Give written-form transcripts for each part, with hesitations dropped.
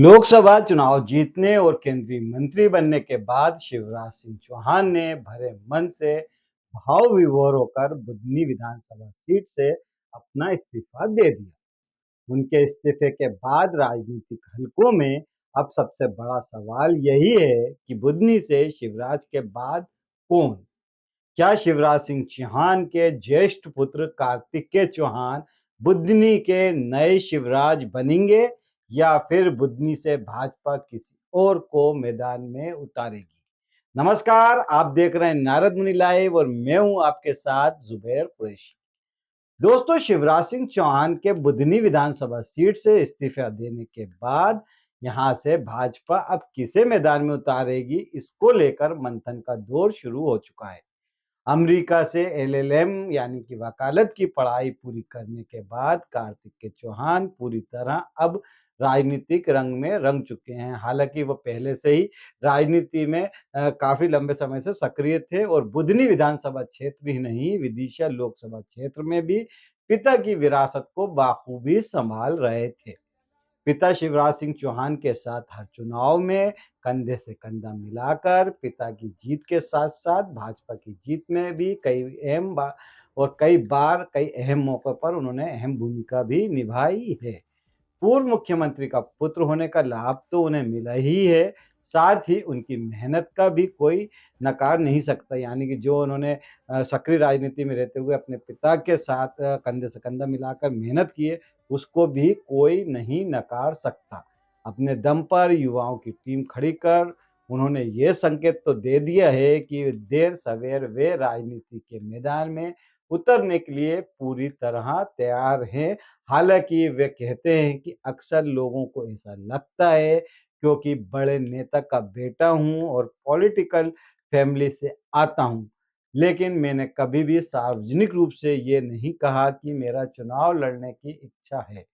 लोकसभा चुनाव जीतने और केंद्रीय मंत्री बनने के बाद शिवराज सिंह चौहान ने भरे मन से भाव विभोर होकर बुधनी विधानसभा सीट से अपना इस्तीफा दे दिया। उनके इस्तीफे के बाद राजनीतिक हलकों में अब सबसे बड़ा सवाल यही है कि बुधनी से शिवराज के बाद कौन? क्या शिवराज सिंह चौहान के ज्येष्ठ पुत्र कार्तिकेय चौहान बुधनी के नए शिवराज बनेंगे या फिर बुधनी से भाजपा किसी और को मैदान में उतारेगी? नमस्कार, आप देख रहे हैं नारद मुनि लाइव और मैं हूं आपके साथ जुबैर कुरैशी। दोस्तों, शिवराज सिंह चौहान के बुधनी विधानसभा सीट से इस्तीफा देने के बाद यहां से भाजपा अब किसे मैदान में उतारेगी, इसको लेकर मंथन का दौर शुरू हो चुका है। अमेरिका से एलएलएम यानी कि वकालत की पढ़ाई पूरी करने के बाद कार्तिकेय चौहान पूरी तरह अब राजनीतिक रंग में रंग चुके हैं। हालांकि वो पहले से ही राजनीति में काफी लंबे समय से सक्रिय थे और बुधनी विधानसभा क्षेत्र ही नहीं, विदिशा लोकसभा क्षेत्र में भी पिता की विरासत को बाखूबी संभाल रहे थे। पिता शिवराज सिंह चौहान के साथ हर चुनाव में कंधे से कंधा मिलाकर पिता की जीत के साथ साथ भाजपा की जीत में भी कई बार कई अहम मौकों पर उन्होंने अहम भूमिका भी निभाई है। पूर्व मुख्यमंत्री का पुत्र होने का लाभ तो उन्हें मिला ही है, साथ ही उनकी मेहनत का भी कोई नकार नहीं सकता। यानी कि जो उन्होंने सक्रिय राजनीति में रहते हुए अपने पिता के साथ कंधे से कंधा मिलाकर मेहनत की है, उसको भी कोई नहीं नकार सकता। अपने दम पर युवाओं की टीम खड़ी कर उन्होंने ये संकेत तो दे दिया है कि देर सवेर वे राजनीति के मैदान में उतरने के लिए पूरी तरह तैयार हैं। हालाँकि वे कहते हैं कि अक्सर लोगों को ऐसा लगता है क्योंकि बड़े नेता का बेटा हूँ और पॉलिटिकल फैमिली से आता हूँ। लेकिन मैंने कभी भी सार्वजनिक रूप से ये नहीं कहा कि मेरा चुनाव लड़ने की इच्छा है।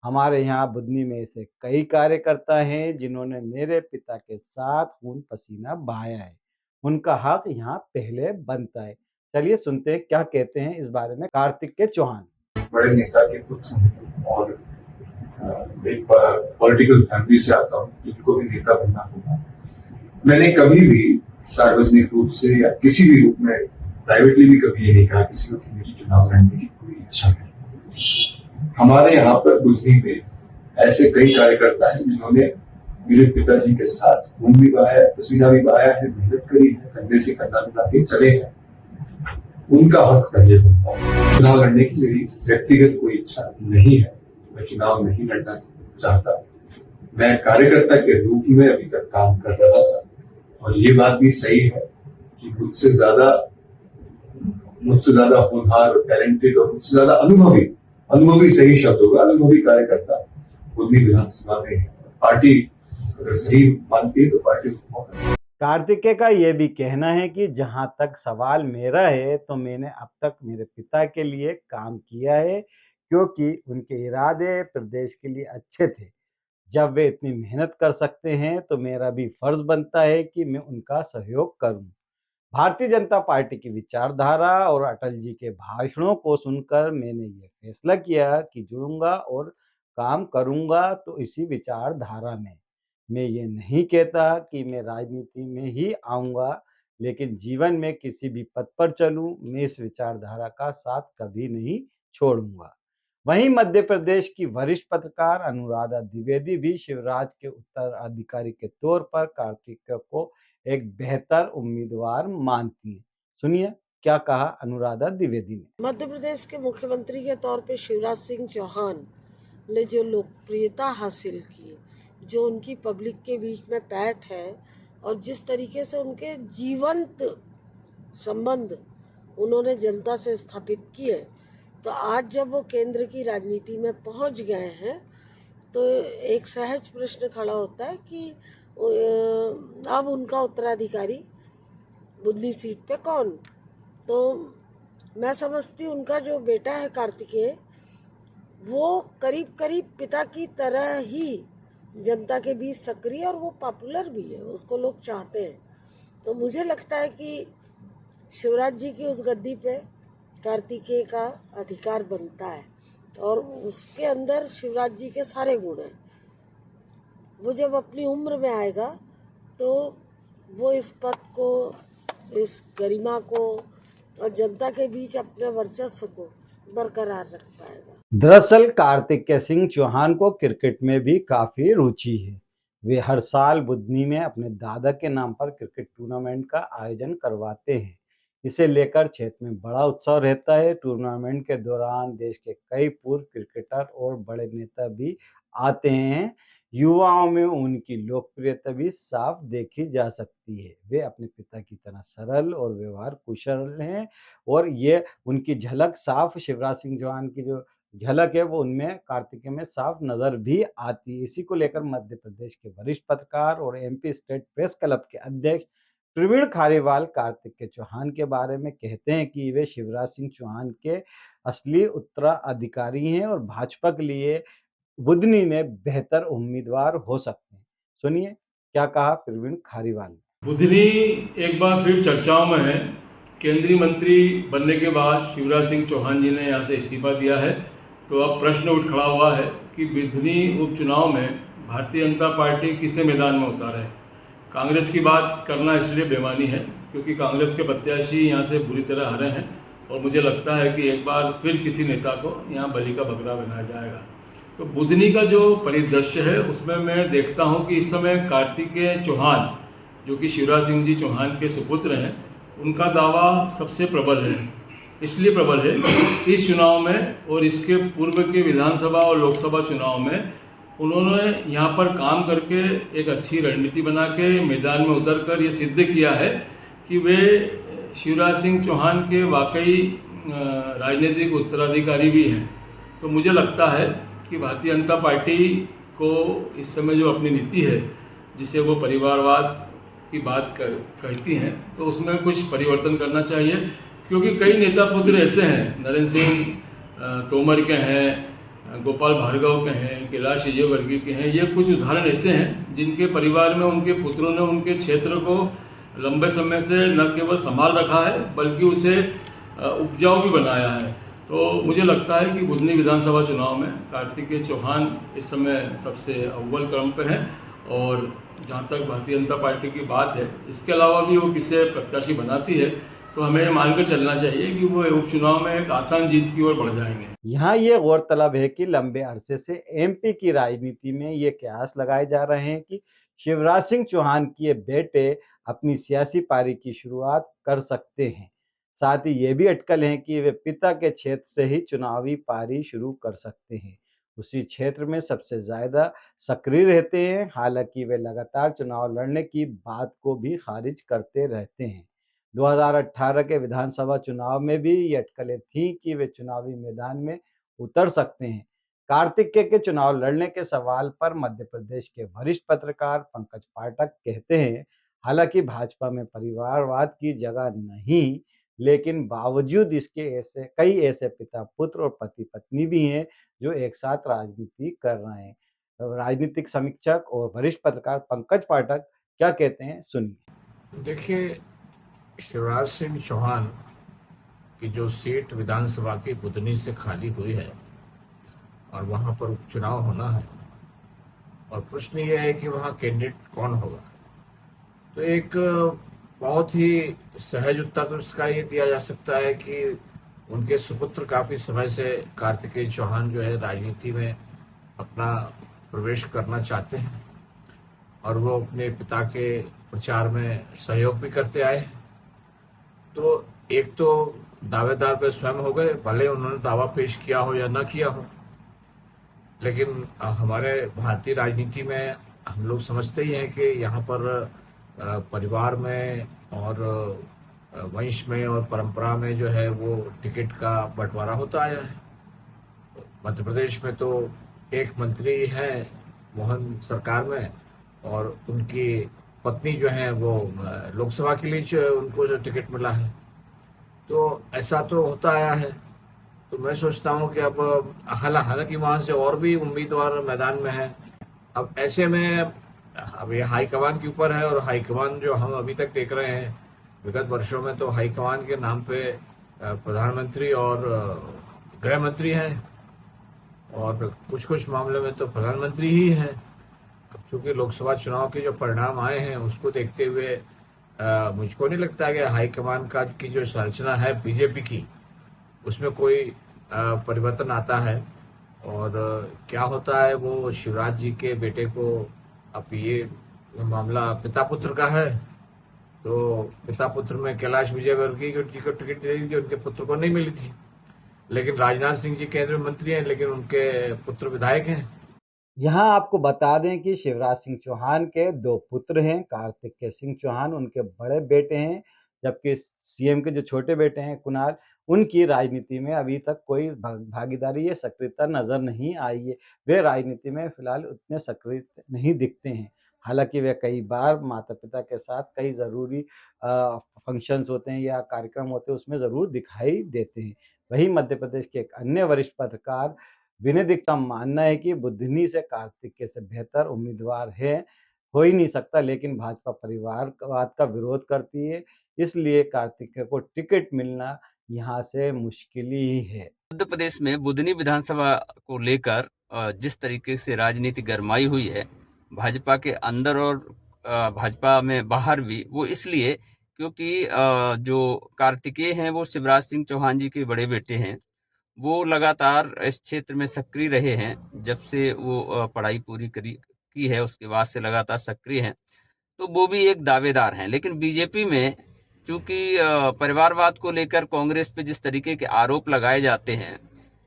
हमारे यहाँ बुधनी में ऐसे कई कार्यकर्ता हैं जिन्होंने मेरे पिता के साथ खून पसीना बहाया है। उनका हक यहाँ पहले बनता है। चलिए सुनते हैं क्या कहते हैं इस बारे में कार्तिकेय चौहान। बड़े नेता के पुत्र हूं और एक पॉलिटिकल फैमिली से आता हूँ, जिनको भी नेता बनना होगा। मैंने कभी भी सार्वजनिक रूप से या किसी भी रूप में प्राइवेटली भी कभी ये नहीं कहा किसी को कि मेरी चुनाव लड़ने की कोई इच्छा नहीं। हमारे यहाँ पर बुधनी में ऐसे कई कार्यकर्ता हैं जिन्होंने मेरे पिताजी के साथ खून भी बहाया, पसीना भी बहाया है, मेहनत करी है, कंधे से कंधा मिला के चले हैं। उनका हक पहले बनता है। चुनाव लड़ने की मेरी व्यक्तिगत कोई इच्छा नहीं है। मैं चुनाव नहीं लड़ना चाहता। मैं कार्यकर्ता के रूप में अभी तक काम कर रहा था और ये बात भी सही है कि मुझसे ज्यादा होनहार और टैलेंटेड और मुझसे ज्यादा अनुभवी सही शब्द होगा, अनुभवी कार्यकर्ता बुधनी विधानसभा में है। पार्टी अगर सही मानती है तो पार्टी कार्तिकेय का ये भी कहना है कि जहां तक सवाल मेरा है तो मैंने अब तक मेरे पिता के लिए काम किया है क्योंकि उनके इरादे प्रदेश के लिए अच्छे थे। जब वे इतनी मेहनत कर सकते हैं तो मेरा भी फर्ज बनता है कि मैं उनका सहयोग करूं। भारतीय जनता पार्टी की विचारधारा और अटल जी के भाषणों को सुनकर मैंने ये फैसला किया कि जुड़ूंगा और काम करूंगा तो इसी विचारधारा में। मैं ये नहीं कहता कि मैं राजनीति में ही आऊंगा, लेकिन जीवन में किसी भी पद पर चलूं, मैं इस विचारधारा का साथ कभी नहीं छोड़ूंगा। वहीं मध्य प्रदेश की वरिष्ठ पत्रकार अनुराधा द्विवेदी भी शिवराज के उत्तराधिकारी के तौर पर कार्तिकेय को एक बेहतर उम्मीदवार मानती है। सुनिए क्या कहा अनुराधा द्विवेदी ने। मध्य प्रदेश के मुख्यमंत्री के तौर पे शिवराज सिंह चौहान ने जो लोकप्रियता हासिल की, जो उनकी पब्लिक के बीच में पैठ है और जिस तरीके से उनके जीवंत संबंध उन्होंने जनता से स्थापित किए, तो आज जब वो केंद्र की राजनीति में पहुंच गए हैं तो एक सहज प्रश्न खड़ा होता है कि अब उनका उत्तराधिकारी बुधनी सीट पे कौन। तो मैं समझती हूँ उनका जो बेटा है कार्तिकेय, वो करीब करीब पिता की तरह ही जनता के बीच सक्रिय और वो पॉपुलर भी है, उसको लोग चाहते हैं। तो मुझे लगता है कि शिवराज जी की उस गद्दी पे कार्तिकेय का अधिकार बनता है और उसके अंदर शिवराज जी के सारे गुण हैं। वो जब अपनी उम्र में आएगा तो वो इस पद को, इस गरिमा को और जनता के बीच अपने वर्चस्व को बरकरार रख पाएगा। दरअसल कार्तिकेय सिंह चौहान को क्रिकेट में भी काफी रुचि है। वे हर साल बुधनी में अपने दादा के नाम पर क्रिकेट टूर्नामेंट का आयोजन करवाते हैं। इसे लेकर क्षेत्र में बड़ा उत्साह रहता है। टूर्नामेंट के दौरान देश के कई पूर्व क्रिकेटर और बड़े नेता भी आते हैं। युवाओं में उनकी लोकप्रियता भी साफ देखी जा सकती है। वे अपने पिता की तरह सरल और व्यवहार कुशल हैं और ये उनकी झलक साफ शिवराज सिंह चौहान की जो झलक है वो उनमें कार्तिकेय में साफ नज़र भी आती है। इसी को लेकर मध्य प्रदेश के वरिष्ठ पत्रकार और एमपी स्टेट प्रेस क्लब के अध्यक्ष प्रवीण खारीवाल कार्तिकेय चौहान के बारे में कहते हैं कि वे शिवराज सिंह चौहान के असली उत्तराधिकारी हैं और भाजपा के लिए बुधनी में बेहतर उम्मीदवार हो सकते हैं। सुनिए क्या कहा प्रवीण खारीवाल ने। बुधनी एक बार फिर चर्चाओं में है। केंद्रीय मंत्री बनने के बाद शिवराज सिंह चौहान जी ने यहाँ से इस्तीफा दिया है, तो अब प्रश्न उठ खड़ा हुआ है कि बुधनी उपचुनाव में भारतीय जनता पार्टी किसे मैदान में उतारे। कांग्रेस की बात करना इसलिए बेमानी है क्योंकि कांग्रेस के प्रत्याशी यहाँ से बुरी तरह हारे हैं और मुझे लगता है कि एक बार फिर किसी नेता को यहाँ बलि का बकरा बनाया जाएगा। तो बुधनी का जो परिदृश्य है उसमें मैं देखता हूँ कि इस समय कार्तिकेय चौहान जो कि शिवराज सिंह जी चौहान के सुपुत्र हैं, उनका दावा सबसे प्रबल है। इसलिए प्रबल है कि इस चुनाव में और इसके पूर्व के विधानसभा और लोकसभा चुनाव में उन्होंने यहाँ पर काम करके एक अच्छी रणनीति बना के मैदान में उतर कर ये सिद्ध किया है कि वे शिवराज सिंह चौहान के वाकई राजनीतिक उत्तराधिकारी भी हैं। तो मुझे लगता है कि भारतीय जनता पार्टी को इस समय जो अपनी नीति है, जिसे वो परिवारवाद की बात कहती हैं, तो उसमें कुछ परिवर्तन करना चाहिए क्योंकि कई नेता पुत्र ऐसे हैं, नरेंद्र सिंह तोमर के हैं, गोपाल भार्गव के हैं, कैलाश विजयवर्गीय के हैं। ये कुछ उदाहरण ऐसे हैं जिनके परिवार में उनके पुत्रों ने उनके क्षेत्र को लंबे समय से न केवल संभाल रखा है बल्कि उसे उपजाऊ भी बनाया है। तो मुझे लगता है कि बुधनी विधानसभा चुनाव में कार्तिकेय चौहान इस समय सबसे अव्वल क्रम पे हैं और जहाँ तक भारतीय जनता पार्टी की बात है, इसके अलावा भी वो किसे प्रत्याशी बनाती है तो हमें मानकर चलना चाहिए कि वो उपचुनाव में एक आसान जीत की ओर बढ़ जाएंगे। यहाँ ये गौरतलब है कि लंबे अरसे से एमपी की राजनीति में ये कयास लगाए जा रहे हैं कि शिवराज सिंह चौहान के बेटे अपनी सियासी पारी की शुरुआत कर सकते हैं। साथ ही ये भी अटकल है कि वे पिता के क्षेत्र से ही चुनावी पारी शुरू कर सकते हैं। उसी क्षेत्र में सबसे ज्यादा सक्रिय रहते हैं। हालांकि वे लगातार चुनाव लड़ने की बात को भी खारिज करते रहते हैं। 2018 के विधानसभा चुनाव में भी ये अटकलें थीं कि वे चुनावी मैदान में उतर सकते हैं। कार्तिकेय के चुनाव लड़ने के सवाल पर मध्य प्रदेश के वरिष्ठ पत्रकार पंकज पाठक कहते हैं, हालांकि भाजपा में परिवारवाद की जगह नहीं, लेकिन बावजूद इसके ऐसे कई ऐसे पिता पुत्र और पति पत्नी भी हैं जो एक साथ राजनीति कर रहे हैं। राजनीतिक समीक्षक और वरिष्ठ पत्रकार पंकज पाठक क्या कहते हैं, सुनिए। देखिए, शिवराज सिंह चौहान की जो सीट विधानसभा की बुधनी से खाली हुई है और वहां पर उपचुनाव होना है और प्रश्न यह है कि वहां कैंडिडेट कौन होगा, तो एक बहुत ही सहज उत्तर तो इसका ये दिया जा सकता है कि उनके सुपुत्र काफी समय से कार्तिकेय चौहान जो है राजनीति में अपना प्रवेश करना चाहते हैं और वो अपने पिता के प्रचार में सहयोग भी करते आए। तो एक तो दावेदार पे स्वयं हो गए, भले उन्होंने दावा पेश किया हो या न किया हो, लेकिन हमारे भारतीय राजनीति में हम लोग समझते ही हैं कि यहाँ पर परिवार में और वंश में और परंपरा में जो है वो टिकट का बंटवारा होता आया है। मध्य प्रदेश में तो एक मंत्री हैं मोहन सरकार में और उनकी पत्नी जो है वो लोकसभा के लिए उनको जो टिकट मिला है, तो ऐसा तो होता आया है। तो मैं सोचता हूँ कि अब हालांकि वहाँ से और भी उम्मीदवार मैदान में हैं। अब ऐसे में अब ये हाईकमान के ऊपर है और हाईकमान जो हम अभी तक देख रहे हैं विगत वर्षों में, तो हाईकमान के नाम पे प्रधानमंत्री और गृह मंत्री हैं और कुछ कुछ मामले में तो प्रधानमंत्री ही हैं। अब चूंकि लोकसभा चुनाव के जो परिणाम आए हैं उसको देखते हुए मुझको नहीं लगता कि हाईकमान का की जो संरचना है बीजेपी की उसमें कोई परिवर्तन आता है। और क्या होता है वो शिवराज जी के बेटे को, अब ये मामला पिता पुत्र का है, तो पिता पुत्र में कैलाश विजयवर्गीय जी को टिकट दे दी थी, उनके पुत्र को नहीं मिली थी। लेकिन राजनाथ सिंह जी केंद्रीय मंत्री हैं, लेकिन उनके पुत्र विधायक हैं। यहाँ आपको बता दें कि शिवराज सिंह चौहान के 2 पुत्र हैं, कार्तिकेय सिंह चौहान उनके बड़े बेटे हैं, जबकि सीएम के जो छोटे बेटे हैं कुणाल, उनकी राजनीति में अभी तक कोई भागीदारी या सक्रियता नज़र नहीं आई है। वे राजनीति में फिलहाल उतने सक्रिय नहीं दिखते हैं। हालाँकि वे कई बार माता-पिता के साथ कई ज़रूरी फंक्शंस होते हैं या कार्यक्रम होते हैं, उसमें ज़रूर दिखाई देते हैं। वहीं मध्य प्रदेश के एक अन्य वरिष्ठ पत्रकार विनय दीक्षित का मानना है कि बुधनी से कार्तिकेय से बेहतर उम्मीदवार है, हो ही नहीं सकता, लेकिन भाजपा परिवारवाद का विरोध करती है, इसलिए कार्तिकेय को टिकट मिलना यहाँ से मुश्किल ही है। मध्य प्रदेश में बुधनी विधानसभा को लेकर जिस तरीके से राजनीति गरमाई हुई है भाजपा के अंदर और भाजपा में बाहर भी, वो इसलिए क्योंकि जो कार्तिकेय हैं वो शिवराज सिंह चौहान जी के बड़े बेटे हैं। वो लगातार इस क्षेत्र में सक्रिय रहे हैं, जब से वो पढ़ाई पूरी की है उसके बाद से लगातार सक्रिय हैं, तो वो भी एक दावेदार हैं। लेकिन बीजेपी में चूंकि परिवारवाद को लेकर कांग्रेस पे जिस तरीके के आरोप लगाए जाते हैं,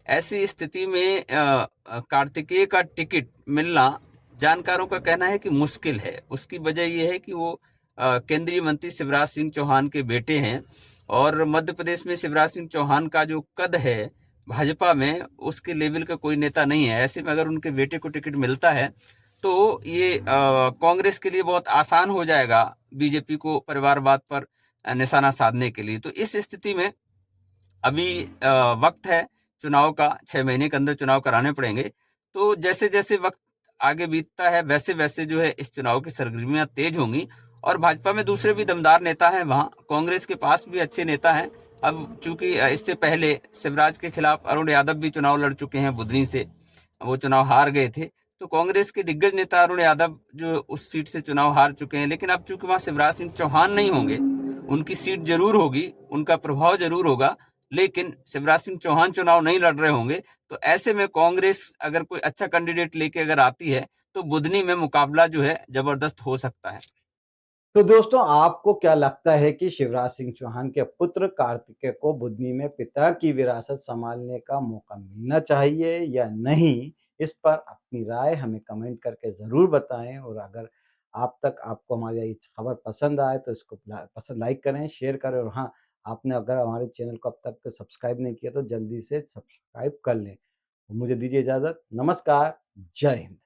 ऐसी स्थिति में कार्तिकेय का टिकट मिलना जानकारों का कहना है कि मुश्किल है। उसकी वजह यह है कि वो केंद्रीय मंत्री शिवराज सिंह चौहान के बेटे हैं और मध्य प्रदेश में शिवराज सिंह चौहान का जो कद है भाजपा में, उसके लेवल का कोई नेता नहीं है। ऐसे में अगर उनके बेटे को टिकट मिलता है तो ये कांग्रेस के लिए बहुत आसान हो जाएगा बीजेपी को परिवारवाद पर निशाना साधने के लिए। तो इस स्थिति में अभी वक्त है चुनाव का, 6 महीने के अंदर चुनाव कराने पड़ेंगे। तो जैसे जैसे वक्त आगे बीतता है वैसे वैसे जो है इस चुनाव की सरगर्मियां तेज होंगी। और भाजपा में दूसरे भी दमदार नेता हैं, वहां कांग्रेस के पास भी अच्छे नेता हैं। अब चूंकि इससे पहले शिवराज के खिलाफ अरुण यादव भी चुनाव लड़ चुके हैं बुधनी से, वो चुनाव हार गए थे। तो कांग्रेस के दिग्गज नेता अरुण यादव जो उस सीट से चुनाव हार चुके हैं, लेकिन अब चूंकि वहां शिवराज सिंह चौहान नहीं होंगे, उनकी सीट जरूर होगी, उनका प्रभाव जरूर होगा, लेकिन शिवराज सिंह चौहान चुनाव नहीं लड़ रहे होंगे। तो ऐसे में कांग्रेस अगर कोई अच्छा कैंडिडेट लेके अगर आती है तो बुधनी में मुकाबला जो है जबरदस्त हो सकता है। तो दोस्तों, आपको क्या लगता है कि शिवराज सिंह चौहान के पुत्र कार्तिकेय को बुधनी में पिता की विरासत संभालने का मौका मिलना चाहिए या नहीं? इस पर अपनी राय हमें कमेंट करके ज़रूर बताएं। और अगर आप तक आपको हमारी ये खबर पसंद आए तो इसको लाइक करें, शेयर करें, और हाँ, आपने अगर हमारे चैनल को अब तक सब्सक्राइब नहीं किया तो जल्दी से सब्सक्राइब कर लें। मुझे दीजिए इजाज़त। नमस्कार। जय हिंद।